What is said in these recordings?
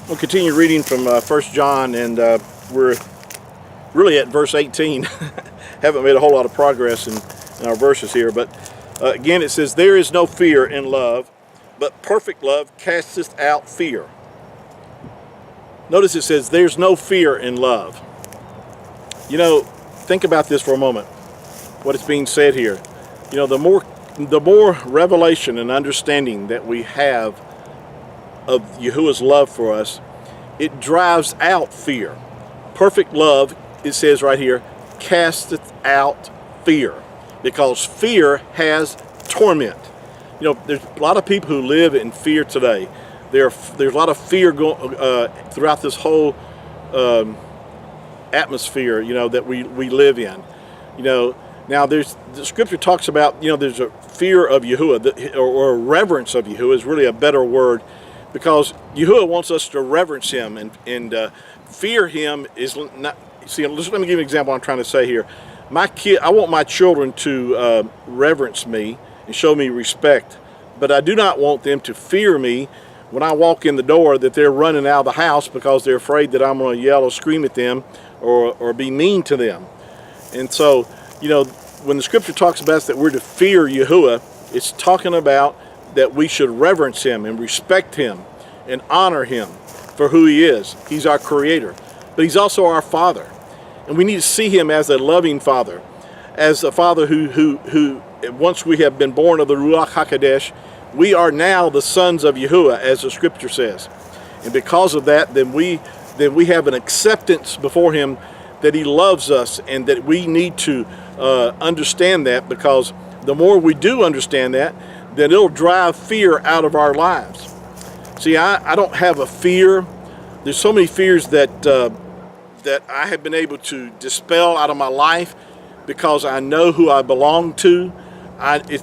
We'll continue reading from 1 John, and we're really at verse 18. Haven't made a whole lot of progress in our verses here, but again it says, "There is no fear in love, but perfect love casteth out fear." Notice it says, "There's no fear in love." You know, think about this for a moment, what is being said here. You know, the more revelation and understanding that we have of Yahuah's love for us, it drives out fear. Perfect love, it says right here, casteth out fear, because fear has torment. You know, there's a lot of people who live in fear today. There's a lot of fear throughout this whole atmosphere, you know, that we live in. You know, now the scripture talks about, you know, there's a fear of Yahuah, or a reverence of Yahuah is really a better word, because Yahuah wants us to reverence him, and fear him is not. See, let me give you an example. I'm trying to say here, I want my children to reverence me and show me respect, but I do not want them to fear me when I walk in the door, that they're running out of the house because they're afraid that I'm going to yell or scream at them or be mean to them. And so, you know, when the scripture talks about that we're to fear Yahuah, it's talking about that we should reverence him and respect him and honor him for who he is. He's our creator, but he's also our father. And we need to see him as a loving father, as a father who once we have been born of the Ruach HaKodesh, we are now the sons of Yahuah, as the scripture says. And because of that, then we have an acceptance before him that he loves us, and that we need to understand that, because the more we do understand that, then it'll drive fear out of our lives. See, I don't have a fear. There's so many fears that I have been able to dispel out of my life, because I know who I belong to.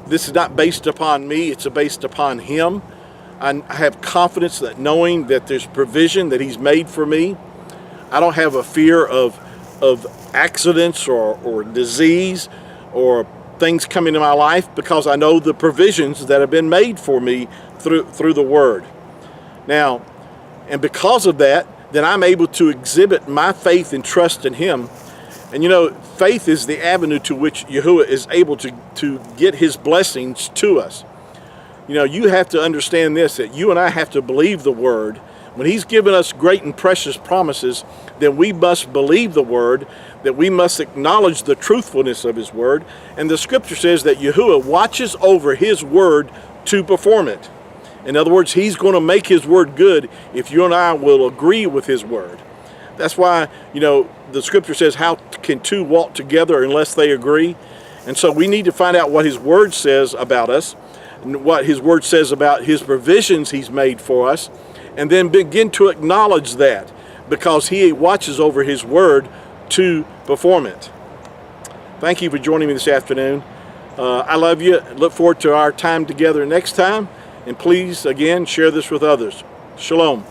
This is not based upon me, it's based upon him. I have confidence that knowing that there's provision that he's made for me. I don't have a fear of accidents or disease or things coming into my life, because I know the provisions that have been made for me through the word. Now, and because of that, then I'm able to exhibit my faith and trust in him. And you know, faith is the avenue to which Yahuah is able to get his blessings to us. You know, you have to understand this, that you and I have to believe the word. When he's given us great and precious promises, then we must believe the word, that we must acknowledge the truthfulness of his word. And the scripture says that Yahuah watches over his word to perform it. In other words, he's going to make his word good if you and I will agree with his word. That's why, you know, the scripture says, how can two walk together unless they agree? And so we need to find out what his word says about us, and what his word says about his provisions he's made for us, and then begin to acknowledge that, because he watches over his word to perform it. Thank you for joining me this afternoon. I love you. Look forward to our time together next time. And please, again, share this with others. Shalom.